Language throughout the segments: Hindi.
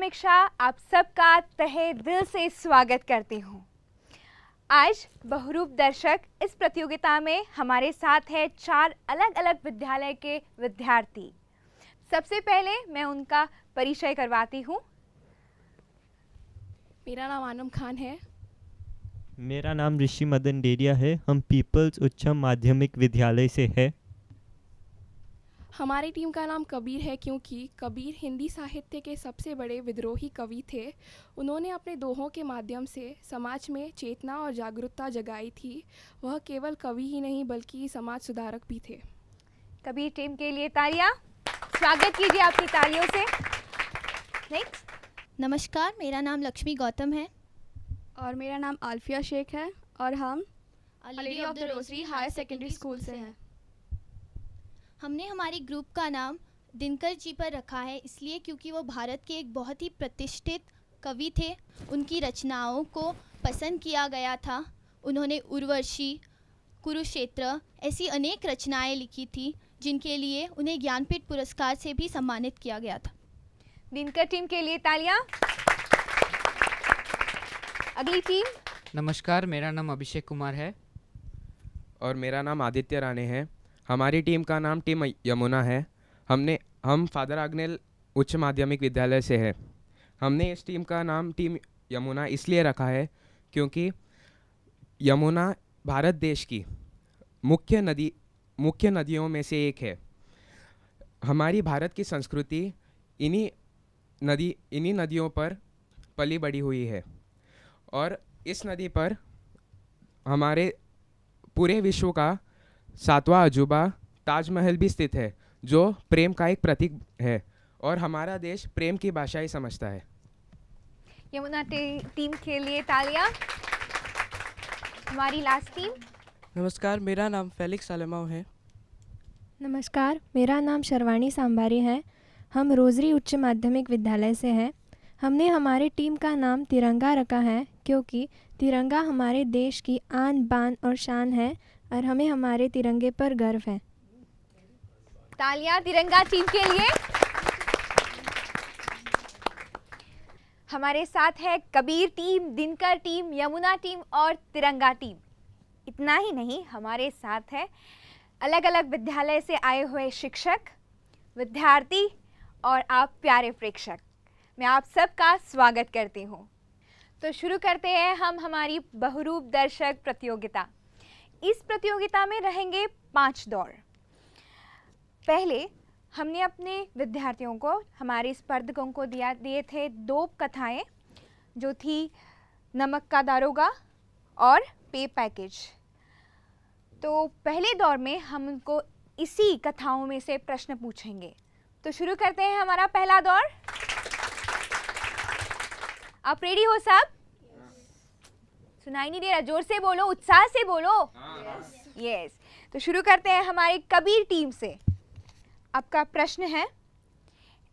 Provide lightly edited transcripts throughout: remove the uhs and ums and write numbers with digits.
परीक्षा आप सबका तहे दिल से स्वागत करती हूँ। आज बहुरूप दर्शक इस प्रतियोगिता में हमारे साथ है 4 अलग अलग विद्यालय के विद्यार्थी। सबसे पहले मैं उनका परिचय करवाती हूँ। मेरा नाम आनम खान है। मेरा नाम ऋषि मदन डेरिया है। हम पीपल्स उच्चम माध्यमिक विद्यालय से है। हमारी टीम का नाम कबीर है क्योंकि कबीर हिंदी साहित्य के सबसे बड़े विद्रोही कवि थे। उन्होंने अपने दोहों के माध्यम से समाज में चेतना और जागरूकता जगाई थी। वह केवल कवि ही नहीं बल्कि समाज सुधारक भी थे। कबीर टीम के लिए तालियां। स्वागत कीजिए आपकी तालियों से। नेक्स्ट। नमस्कार, मेरा नाम लक्ष्मी गौतम है और मेरा नाम आल्फिया शेख है और हम lady of the rosary higher secondary school से हैं। हमने हमारी ग्रुप का नाम दिनकर जी पर रखा है इसलिए क्योंकि वो भारत के एक बहुत ही प्रतिष्ठित कवि थे। उनकी रचनाओं को पसंद किया गया था। उन्होंने उर्वशी, कुरुक्षेत्र ऐसी अनेक रचनाएं लिखी थी जिनके लिए उन्हें ज्ञानपीठ पुरस्कार से भी सम्मानित किया गया था। दिनकर टीम के लिए तालियां। अगली टीम। नमस्कार, मेरा नाम अभिषेक कुमार है। और मेरा नाम आदित्य राणे है। हमारी टीम का नाम टीम यमुना है। हम फादर आग्नेल उच्च माध्यमिक विद्यालय से है। हमने इस टीम का नाम टीम यमुना इसलिए रखा है क्योंकि यमुना भारत देश की मुख्य नदियों में से एक है। हमारी भारत की संस्कृति इन्हीं नदियों पर पली बढ़ी हुई है और इस नदी पर हमारे पूरे विश्व का 7वां अजूबा ताजमहल भी स्थित है जो प्रेम का एक प्रतीक है और हमारा देश प्रेम की भाषा ही समझता है। यमुना टीम के लिए तालियां। हमारी लास्ट टीम। नमस्कार, मेरा नाम फेलिक्स आलमाओ है। नमस्कार, मेरा नाम शर्वाणी सांबारी है। हम रोजरी उच्च माध्यमिक विद्यालय से हैं। हमने हमारी टीम का नाम तिरंगा रखा है क्योंकि तिरंगा हमारे देश की आन बान और शान है और हमें हमारे तिरंगे पर गर्व है। तालियां तिरंगा टीम के लिए। हमारे साथ है Kabir team, Dinkar team, Yamuna team और तिरंगा टीम। इतना ही नहीं, हमारे साथ है अलग अलग विद्यालय से आए हुए शिक्षक, विद्यार्थी और आप प्यारे प्रेक्षक। मैं आप सबका स्वागत करती हूँ। तो शुरू करते हैं हम हमारी बहुरूप दर्शक प्रतियोगिता। इस प्रतियोगिता में रहेंगे 5 दौर। पहले हमने अपने विद्यार्थियों को, हमारे स्पर्धकों को दिए थे 2 कथाएं जो थी नमक का दारोगा और पे पैकेज। तो पहले दौर में हम उनको इसी कथाओं में से प्रश्न पूछेंगे। तो शुरू करते हैं हमारा पहला दौर। आप रेडी हो सब? सुनाई नहीं दे रहा, जोर से बोलो, उत्साह से बोलो। यस। तो शुरू करते हैं हमारे कबीर टीम से। आपका प्रश्न है,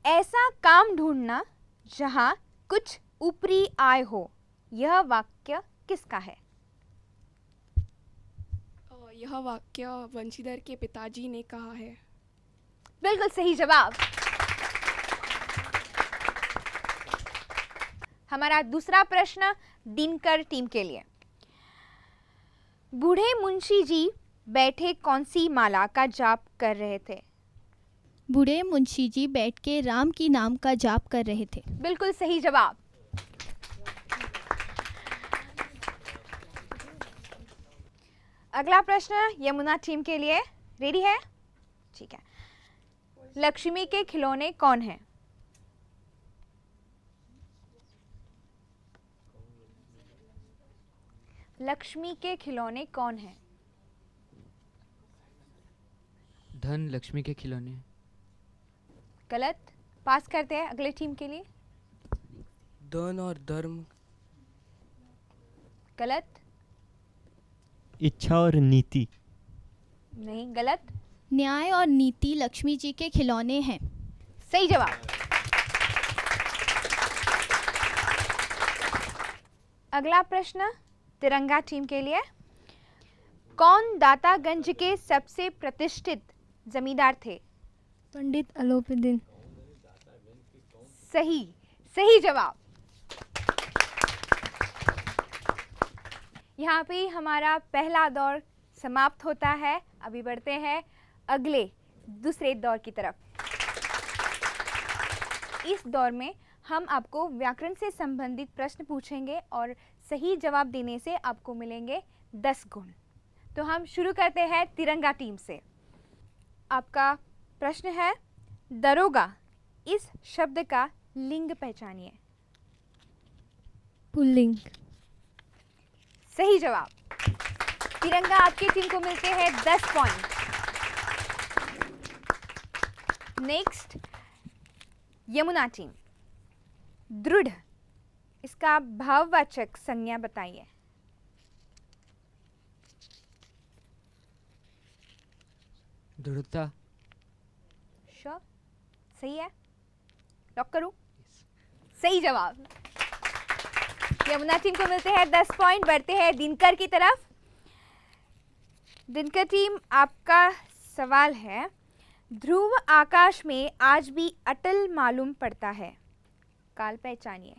ऐसा काम ढूंढना जहां कुछ ऊपरी आय हो, यह वाक्य किसका है? यह वाक्य वंशीधर के पिताजी ने कहा है। बिल्कुल सही जवाब। हमारा दूसरा प्रश्न दिनकर टीम के लिए। बूढ़े मुंशी जी बैठे कौन सी माला का जाप कर रहे थे? बूढ़े मुंशी जी बैठ के राम की नाम का जाप कर रहे थे। बिल्कुल सही जवाब। अगला प्रश्न यमुना टीम के लिए। रेडी है? ठीक है। लक्ष्मी के खिलौने कौन हैं? लक्ष्मी के खिलौने कौन हैं? धन लक्ष्मी के खिलौने। गलत। पास करते हैं अगले टीम के लिए। धन और धर्म। गलत। इच्छा और नीति। नहीं, गलत। न्याय और नीति लक्ष्मी जी के खिलौने हैं। सही जवाब। अगला प्रश्न तिरंगा टीम के लिए। कौन दातागंज के सबसे प्रतिष्ठित जमींदार थे? पंडित अलोपीदीन। सही सही जवाब। यहाँ पे ही हमारा पहला दौर समाप्त होता है। अभी बढ़ते हैं अगले दूसरे दौर की तरफ। इस दौर में हम आपको व्याकरण से संबंधित प्रश्न पूछेंगे और सही जवाब देने से आपको मिलेंगे 10 गुण। तो हम शुरू करते हैं तिरंगा टीम से। आपका प्रश्न है, दरोगा इस शब्द का लिंग पहचानिए। पुल्लिंग। सही जवाब। तिरंगा आपकी टीम को मिलते हैं 10 पॉइंट। Next Yamuna team. दृढ़ इसका भाववाचक संज्ञा बताइए। दृढ़ता। श्योर? सही है? लॉक करूं? सही जवाब। यमुना टीम को मिलते हैं 10 पॉइंट। बढ़ते हैं दिनकर की तरफ। दिनकर टीम, आपका सवाल है, ध्रुव आकाश में आज भी अटल मालूम पड़ता है। काल पहचानिए।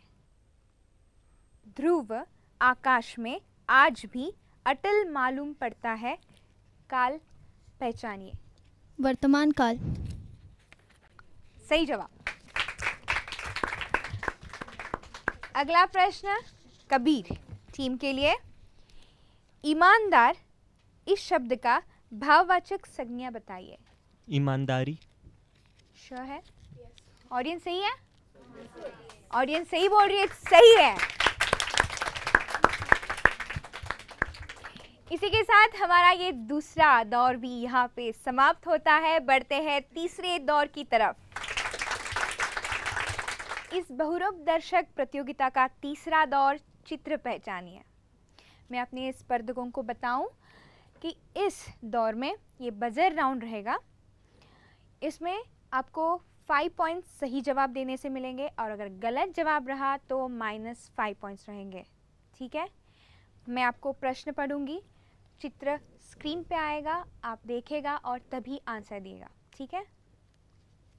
ध्रुव आकाश में आज भी अटल मालूम पड़ता है। काल पहचानिए। वर्तमान काल। सही जवाब। अगला प्रश्न कबीर टीम के लिए। ईमानदार इस शब्द का भाववाचक संज्ञा बताइए। ईमानदारी। श्योर है? ऑडियंस सही है? ऑडियंस सही बोल रही है, सही है। इसी के साथ हमारा ये दूसरा दौर भी यहाँ पे समाप्त होता है। बढ़ते हैं तीसरे दौर की तरफ। इस बहुरूप दर्शक प्रतियोगिता का तीसरा दौर चित्र पहचानिए। मैं अपने स्पर्धकों को बताऊं कि इस दौर में ये बजर राउंड रहेगा। इसमें आपको 5 पॉइंट्स सही जवाब देने से मिलेंगे और अगर गलत जवाब रहा तो -5 पॉइंट्स रहेंगे। ठीक है? मैं आपको प्रश्न पढ़ूंगी, चित्र स्क्रीन पे आएगा, आप देखेगा और तभी आंसर दिएगा। ठीक है?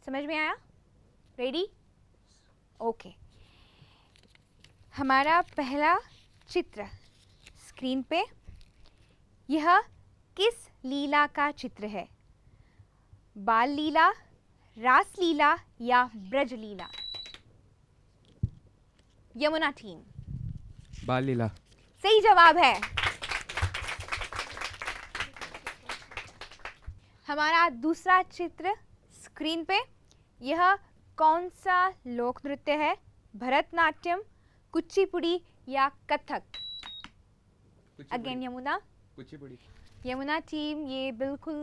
समझ में आया? रेडी? ओके। हमारा पहला चित्र स्क्रीन पे, यह किस लीला का चित्र है? बाल लीला, रास लीला या ब्रज लीला? यमुना टीम। बाल लीला। सही जवाब है। हमारा दूसरा चित्र स्क्रीन पे, यह कौन सा लोक नृत्य है? भरतनाट्यम, कुचिपुड़ी या कथक? अगेन यमुना। कुचिपुड़ी। यमुना टीम, ये बिल्कुल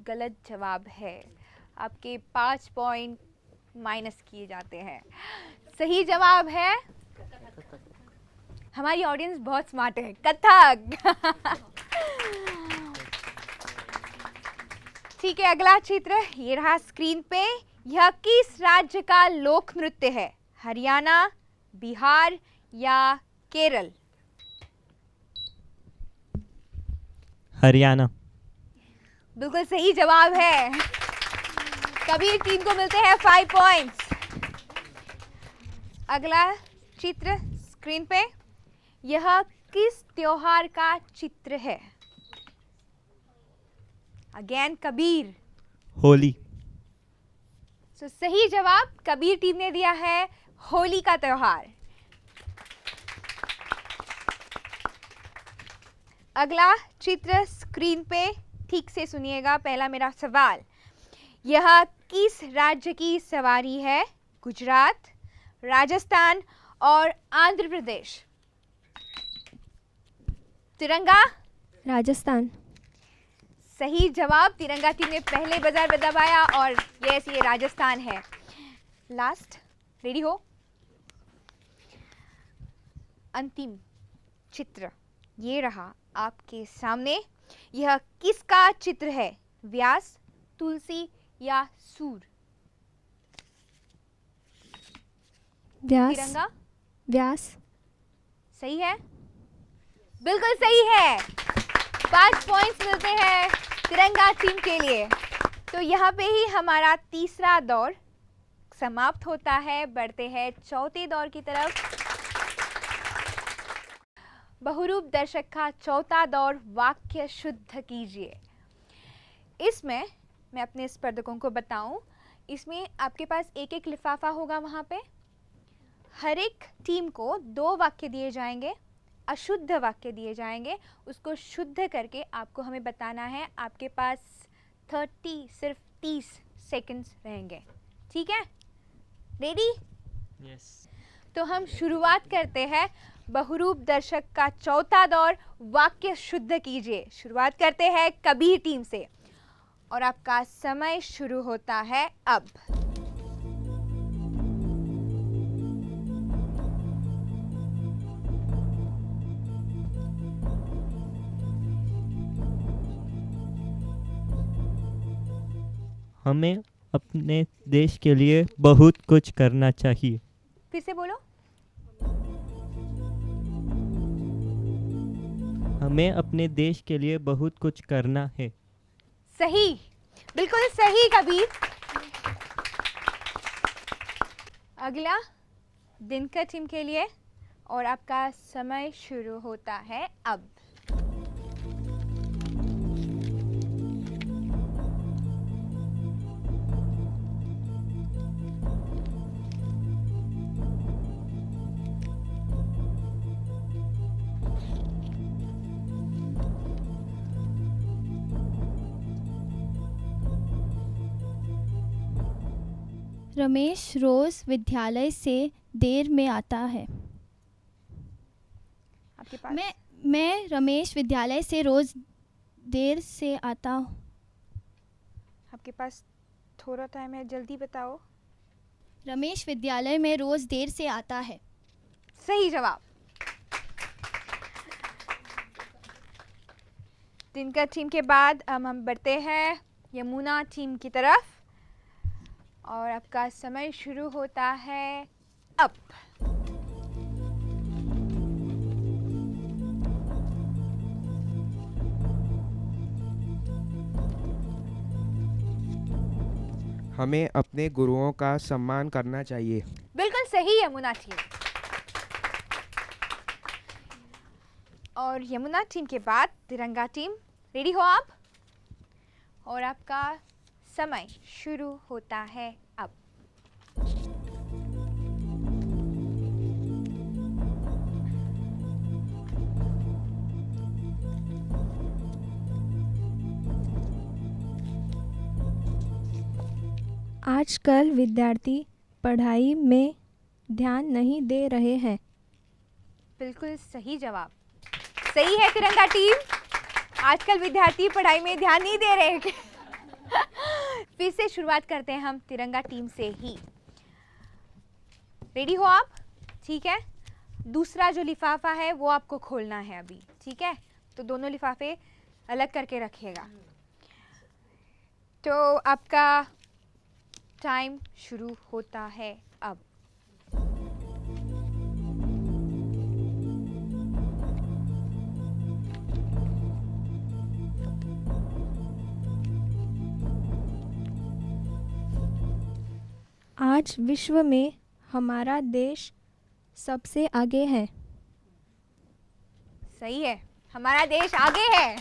गलत जवाब है। आपके 5 पॉइंट माइनस किए जाते हैं। सही जवाब है, हमारी ऑडियंस बहुत स्मार्ट है, कथक। ठीक है, अगला चित्र ये रहा स्क्रीन पे। यह किस राज्य का लोक नृत्य है? हरियाणा, बिहार या केरल? हरियाणा। बिल्कुल सही जवाब है। कबीर टीम को मिलते हैं 5 पॉइंट्स। अगला चित्र स्क्रीन पे, यह किस त्योहार का चित्र है? अगेन कबीर। होली। तो सही जवाब कबीर टीम ने दिया है, होली का त्योहार। अगला चित्र स्क्रीन पे, ठीक से सुनिएगा पहला मेरा सवाल। यह किस राज्य की सवारी है? गुजरात, राजस्थान और आंध्र प्रदेश? तिरंगा। राजस्थान। सही जवाब। तिरंगा टीम ने पहले बजर दबाया और यस, ये राजस्थान है। लास्ट, रेडी हो? अंतिम चित्र ये रहा आपके सामने। यह किसका चित्र है? व्यास, तुलसी या सूर? व्यास। तिरंगा। व्यास। सही है? बिल्कुल सही है। 5 पॉइंट्स मिलते हैं तिरंगा टीम के लिए। तो यहाँ पे ही हमारा तीसरा दौर समाप्त होता है। बढ़ते हैं चौथे दौर की तरफ। बहुरूप दर्शक का चौथा दौर, वाक्य शुद्ध कीजिए। इसमें मैं अपने स्पर्धकों को बताऊं, इसमें आपके पास एक एक लिफाफा होगा। वहाँ पे हर एक टीम को 2 वाक्य दिए जाएंगे, अशुद्ध वाक्य दिए जाएंगे। उसको शुद्ध करके आपको हमें बताना है। आपके पास 30 सेकंड्स रहेंगे। ठीक है, रेडी? यस। तो हम शुरुआत करते हैं। बहुरूप दर्शक का चौथा दौर, वाक्य शुद्ध कीजिए। शुरुआत करते हैं कबीर टीम से और आपका समय शुरू होता है अब। हमें अपने देश के लिए बहुत कुछ करना चाहिए। फिर से बोलो। हमें अपने देश के लिए बहुत कुछ करना है। सही, बिल्कुल सही कबीर। अगला दिनकर टीम के लिए और आपका समय शुरू होता है अब। रमेश रोज विद्यालय से देर में आता है। आपके पास मैं रमेश विद्यालय से रोज देर से आता हूँ। आपके पास थोड़ा टाइम है, जल्दी बताओ। रमेश विद्यालय में रोज देर से आता है। सही जवाब। दिनकर टीम के बाद हम बढ़ते हैं यमुना टीम की तरफ और आपका समय शुरू होता है अब। हमें अपने गुरुओं का सम्मान करना चाहिए। बिल्कुल सही यमुना टीम। और यमुना टीम के बाद तिरंगा टीम, रेडी हो आप? और आपका समय शुरू होता है अब। आजकल विद्यार्थी पढ़ाई में ध्यान नहीं दे रहे हैं। बिल्कुल सही जवाब। सही है तिरंगा टीम। आजकल विद्यार्थी पढ़ाई में ध्यान नहीं दे रहे हैं। फिर से शुरुआत करते हैं हम तिरंगा टीम से ही। रेडी हो आप? ठीक है, दूसरा जो लिफाफा है वो आपको खोलना है अभी। ठीक है, तो दोनों लिफाफे अलग करके रखिएगा। तो आपका टाइम शुरू होता है अब। आज विश्व में हमारा देश सबसे आगे है। सही है, हमारा देश आगे है।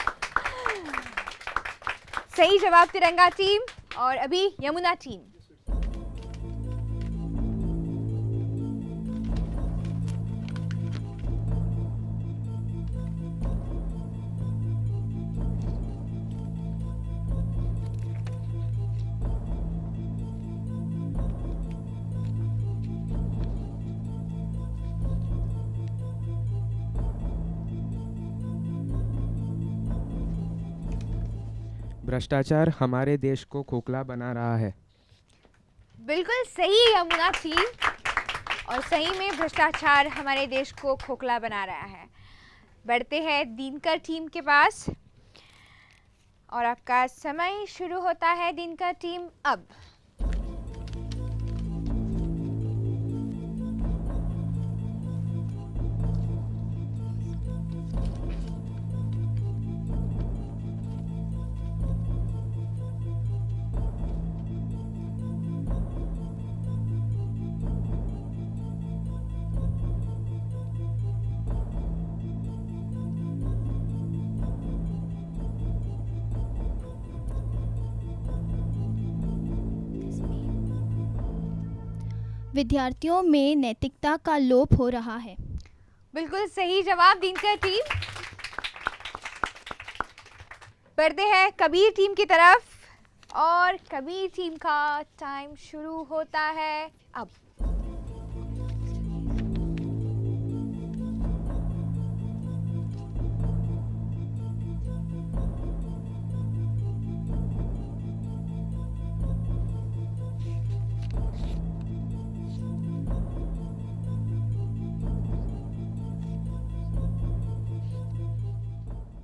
सही जवाब तिरंगा टीम। और अभी यमुना टीम। भ्रष्टाचार हमारे देश को खोखला बना रहा है। बिल्कुल सही यमुना टीम। और सही में भ्रष्टाचार हमारे देश को खोखला बना रहा है। बढ़ते हैं दिनकर टीम के पास और आपका समय शुरू होता है दिनकर टीम अब। विद्यार्थियों में नैतिकता का लोप हो रहा है। बिल्कुल सही जवाब दिनकर टीम। बढ़ते हैं कबीर टीम की तरफ और कबीर टीम का टाइम शुरू होता है अब।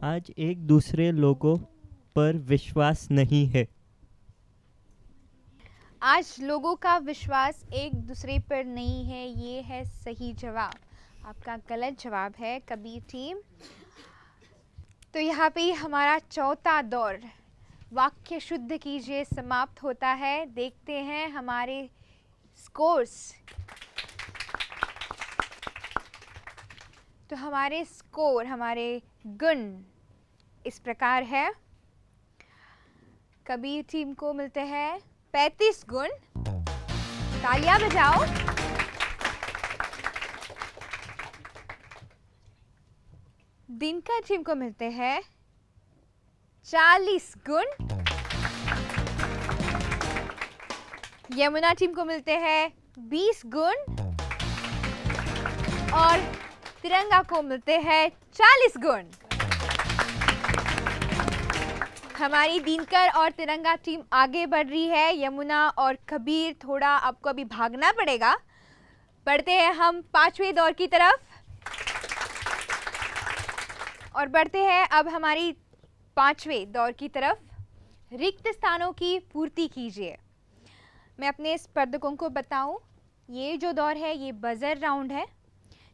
आज एक दूसरे लोगों पर विश्वास नहीं है। आज लोगों का विश्वास एक दूसरे पर नहीं है, ये है सही जवाब। आपका गलत जवाब है कबीर टीम। तो यहाँ पे हमारा चौथा दौर वाक्य शुद्ध कीजिए समाप्त होता है। देखते हैं हमारे स्कोर्स। तो हमारे स्कोर, हमारे गुण इस प्रकार है। कबीर टीम को मिलते हैं 35 गुण। तालियां बजाओ। दिनकर टीम को मिलते हैं 40 गुण। यमुना टीम को मिलते हैं 20 गुण और तिरंगा को मिलते हैं 40 गुण। हमारी दिनकर और तिरंगा टीम आगे बढ़ रही है। यमुना और कबीर थोड़ा आपको अभी भागना पड़ेगा। बढ़ते हैं हम 5वें दौर की तरफ और बढ़ते हैं अब हमारी 5वें दौर की तरफ। रिक्त स्थानों की पूर्ति कीजिए। मैं अपने स्पर्धकों को बताऊं, ये जो दौर है ये बजर राउंड है,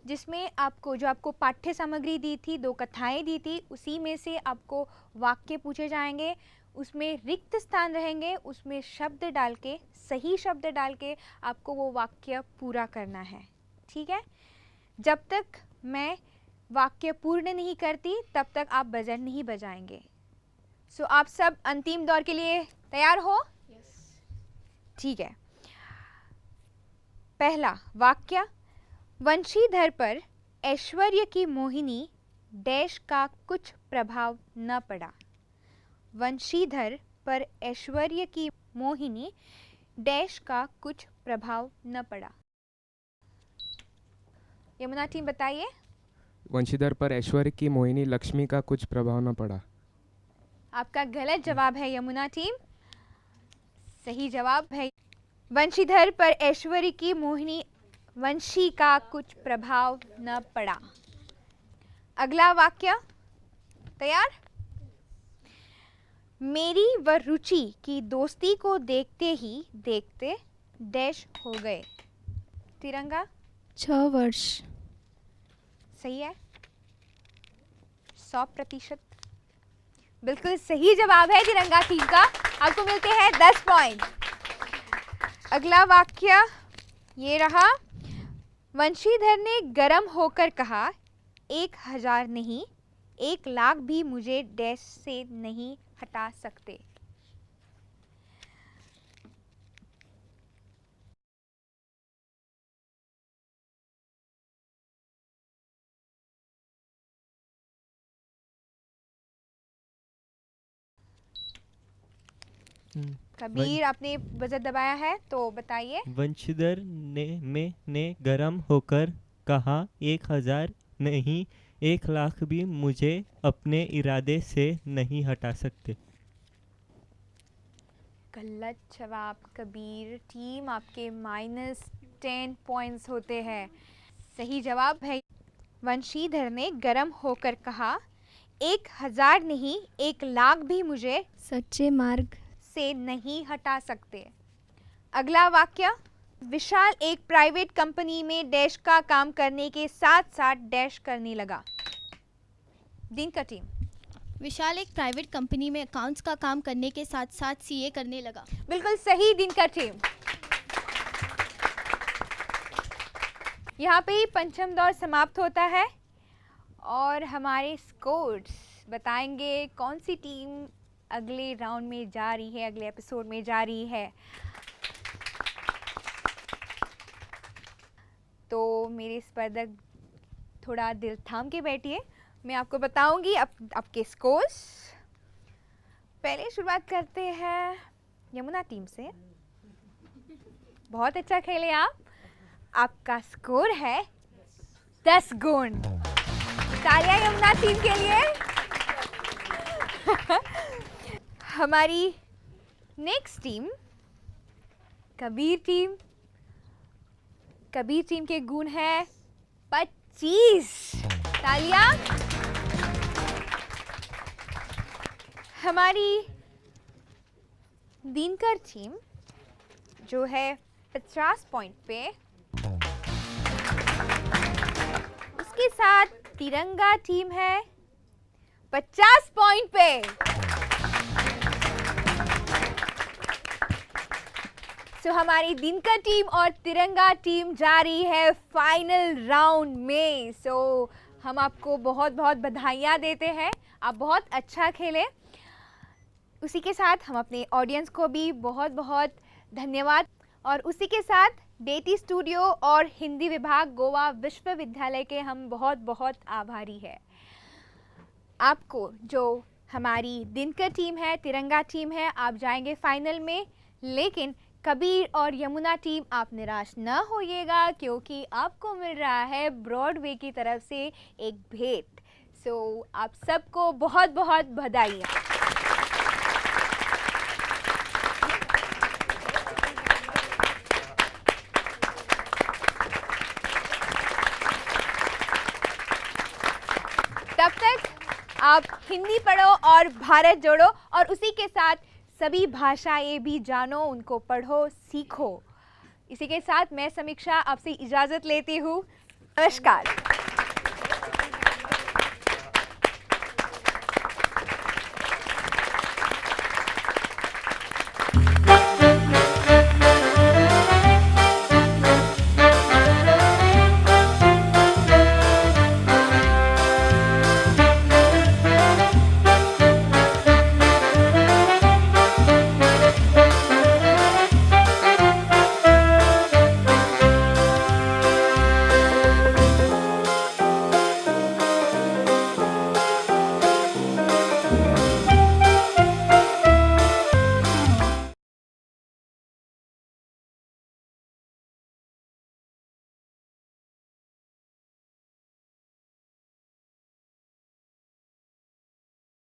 जिसमें आपको जो आपको पाठ्य सामग्री दी थी, 2 कथाएं दी थी, उसी में से आपको वाक्य पूछे जाएंगे। उसमें रिक्त स्थान रहेंगे, उसमें शब्द डाल के, सही शब्द डाल के आपको वो वाक्य पूरा करना है। ठीक है? जब तक मैं वाक्य पूर्ण नहीं करती तब तक आप बजर नहीं बजाएंगे। सो आप सब अंतिम दौर के लिए तैयार हो? ठीक है। पहला वाक्य, वंशीधर पर ऐश्वर्य की मोहिनी डैश का कुछ प्रभाव न पड़ा। वंशीधर पर ऐश्वर्य की मोहिनी डैश का कुछ प्रभाव न पड़ा। यमुना टीम बताइए। वंशीधर पर ऐश्वर्य की मोहिनी लक्ष्मी का कुछ प्रभाव न पड़ा। आपका गलत जवाब है यमुना टीम। सही जवाब है वंशीधर पर ऐश्वर्य की मोहिनी वंशी का कुछ प्रभाव न पड़ा। अगला वाक्य तैयार। मेरी व रुचि की दोस्ती को देखते ही देखते डैश हो गए। तिरंगा 6 वर्ष। सही है, 100%। बिल्कुल सही जवाब है तिरंगा टीम का। आपको मिलते हैं 10 पॉइंट। अगला वाक्य ये रहा। वंशीधर ने गर्म होकर कहा, 1000 नहीं 1 लाख भी मुझे डैश से नहीं हटा सकते। कबीर आपने बजट दबाया है तो बताइए। वंशीधर ने गरम होकर कहा, 1000 नहीं 1 लाख भी मुझे अपने इरादे से नहीं हटा सकते। गलत जवाब कबीर टीम। आपके -10 पॉइंट्स होते हैं। सही जवाब है वंशीधर ने गरम होकर कहा, 1000 नहीं 1 लाख भी मुझे सच्चे मार्ग से नहीं हटा सकते। अगला वाक्य, विशाल एक प्राइवेट कंपनी में डैश का काम करने के साथ साथ डैश करने लगा। दिन का टीम। विशाल एक प्राइवेट कंपनी में अकाउंट्स का काम करने के साथ साथ सीए करने लगा। बिल्कुल सही दिन का टीम। यहाँ पे ही पंचम दौर समाप्त होता है और हमारे स्कोर्स बताएंगे कौन सी टीम अगले राउंड में जा रही है, अगले एपिसोड में जा रही है। तो मेरे स्पर्धक थोड़ा दिल थाम के बैठिए, मैं आपको बताऊंगी आपके स्कोर्स। पहले शुरुआत करते हैं यमुना टीम से। बहुत अच्छा खेले आप, आपका स्कोर है 10 गुण। तालियां यमुना टीम के लिए। हमारी next team Kabir team. Kabir team के गुण है 25। तालियां। हमारी दिनकर टीम जो है 50 पॉइंट पे, उसके साथ तिरंगा टीम है 50 पॉइंट पे। सो हमारी दिनकर टीम और तिरंगा टीम जा रही है फाइनल राउंड में। सो हम आपको बहुत बहुत बधाइयाँ देते हैं, आप बहुत अच्छा खेले। उसी के साथ हम अपने ऑडियंस को भी बहुत बहुत धन्यवाद, और उसी के साथ डेटी स्टूडियो और हिंदी विभाग गोवा विश्वविद्यालय के हम बहुत बहुत आभारी हैं। आपको जो हमारी दिनकर टीम है, तिरंगा टीम है, आप जाएंगे फाइनल में, लेकिन कबीर और यमुना टीम आप निराश न होइएगा, क्योंकि आपको मिल रहा है ब्रॉडवे की तरफ से एक भेंट। सो आप सबको बहुत बहुत बधाइयाँ। तब तक आप हिंदी पढ़ो और भारत जोड़ो, और उसी के साथ सभी भाषाएं भी जानो, उनको पढ़ो, सीखो। इसी के साथ मैं समीक्षा आपसे इजाज़त लेती हूँ। नमस्कार।